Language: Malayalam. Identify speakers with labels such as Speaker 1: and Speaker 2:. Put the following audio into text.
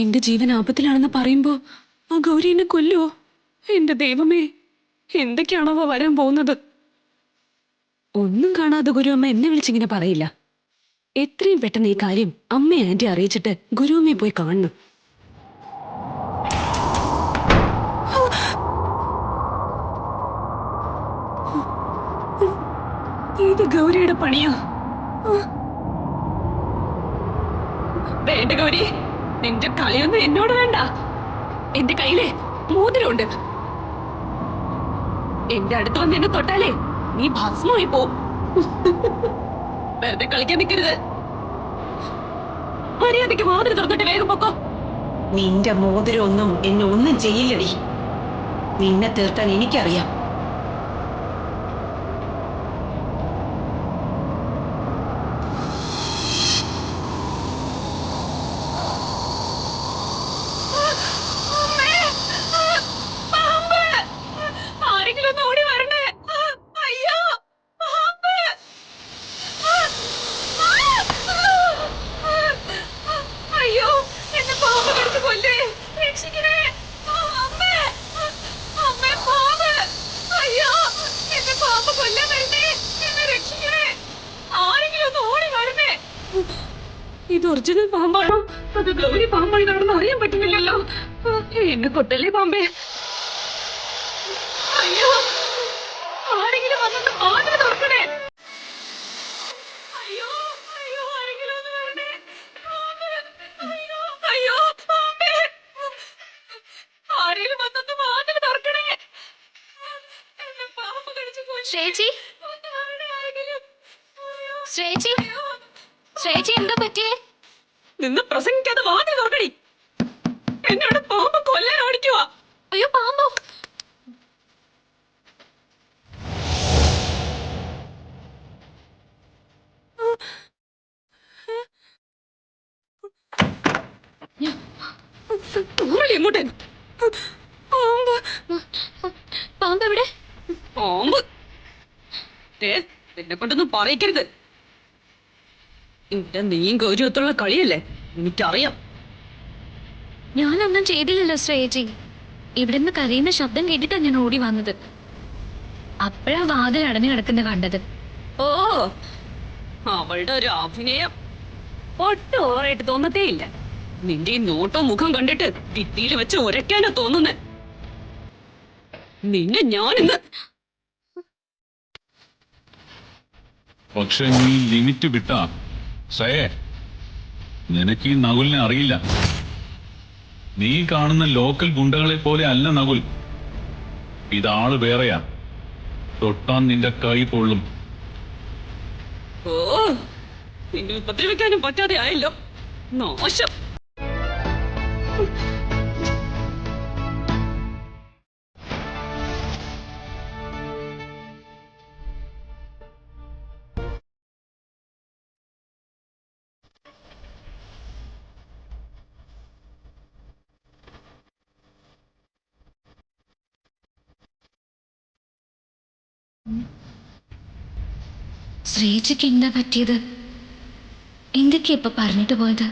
Speaker 1: എന്റെ ജീവൻ ആപത്തിലാണെന്ന് പറയുമ്പോ ആ ഗൗരി എന്നെ കൊല്ലുവോ? എന്റെ ദൈവമേ, എന്തൊക്കെയാണോ വരാൻ പോകുന്നത്? ഒന്നും കാണാതെ ഗുരുവമ്മ എന്നെ വിളിച്ചിങ്ങനെ പറയില്ല. എത്രയും പെട്ടെന്ന് ഈ കാര്യം അമ്മയെ ആന്റി അറിയിച്ചിട്ട് ഗുരുവമ്മയെ പോയി കാണണം. ഇത് ഗൗരിയുടെ പണിയാ. വേണ്ട ഗൗരി, നിന്റെ കളിയൊന്നും എന്നോട് വേണ്ട. എന്റെ കയ്യിലെ മോതിരമുണ്ട്. എന്റെ അടുത്ത് വന്ന് എന്നെ തൊട്ടാലേ നീ ഭസ്മമായി പോവും. വെറുതെ കളിക്കാൻ നിൽക്കരുത്. മര്യാദയ്ക്ക് വാതിൽ തുറന്നിട്ട് വേഗം പൊക്കോ.
Speaker 2: നിന്റെ മോതിരമൊന്നും എന്നെ ഒന്നും ചെയ്യില്ലടി. നിന്നെ തീർക്കാൻ എനിക്കറിയാം.
Speaker 1: ഇത് ഒറിജിനൽ പാമ്പാണോ അത് ഗൗരി പാമ്പാണെന്ന് അറിയാൻ പറ്റുന്നില്ലല്ലോ. എന്നെ കൊട്ടല്ലേ പാമ്പേ. അയ്യോ, ആരെങ്കിലും വന്നൊന്ന് വാതിൽ തുറക്കണേ. അയ്യോ അയ്യോ, ആരെങ്കിലും ഒന്ന് വരണേ. അയ്യോ അയ്യോ പാമ്പേ, ആരെങ്കിലും വന്നൊന്ന് വാതിൽ തുറക്കണേ. എന്നെ പാമ്പ് കടിച്ചു കൊല്ലും.
Speaker 3: ശ്രേച്ചി, ശ്രേച്ചി, ശ്രേച്ചി, എന്താ പറ്റിയേ?
Speaker 1: നിന്ന് പ്രസംഗിക്കാതെ വാതിൽ തുറക്കടി. എന്നോട് പാമ്പ് കൊല്ലാൻ ഓടിക്കുവാ.
Speaker 3: അയ്യോ, പാമ്പോ?
Speaker 1: എങ്ങോട്ടേ? പാമ്പ്,
Speaker 3: പാമ്പ് എവിടെ?
Speaker 1: പാമ്പ് എന്നെ കൊണ്ടൊന്നും പറയിക്കരുത്. എന്റെ നീയും ഗൗരവത്തുള്ള കളിയല്ലേ, എനിക്കറിയാം.
Speaker 3: ഞാനൊന്നും ചെയ്തില്ലല്ലോ ശ്രേച്ചി. ഇവിടുന്ന് കരയുന്ന ശബ്ദം കേട്ടിട്ടാ ഞാൻ ഓടി വന്നത്. അപ്പോഴാ വാതിൽ അടഞ്ഞു കിടക്കുന്ന കണ്ടത്.
Speaker 1: ഓ, അവളുടെ ഒരു അഭിനയം ഒട്ടും ഓവറായിട്ട് തോന്നത്തേ ഇല്ല. നിന്റെ ഈ നോട്ടോ മുഖം കണ്ടിട്ട് ഭിത്തിയിൽ വെച്ച് ഉരയ്ക്കാനാ തോന്നുന്നേ. നിന്നെ ഞാനിന്ന്.
Speaker 4: പക്ഷെ നീ ലിമിറ്റ് വിട്ടാ സയേ, നിനക്ക് ഈ നകുലിനെ അറിയില്ല. നീ കാണുന്ന ലോക്കൽ ഗുണ്ടകളെ പോലെ അല്ല നകുൽ. ഇതാള് വേറെയാ. തൊട്ടാൻ നിന്റെ കൈ പൊള്ളും.
Speaker 1: ഓ, നിന്നെ ഉപദ്രവിക്കാനും പറ്റാതെ ആയല്ലോ. നാശം.
Speaker 3: ശ്രേച്ചിക്ക് എന്താ പറ്റിയത്? എന്തൊക്കെയാ ഇപ്പൊ പറഞ്ഞിട്ട് പോയത്?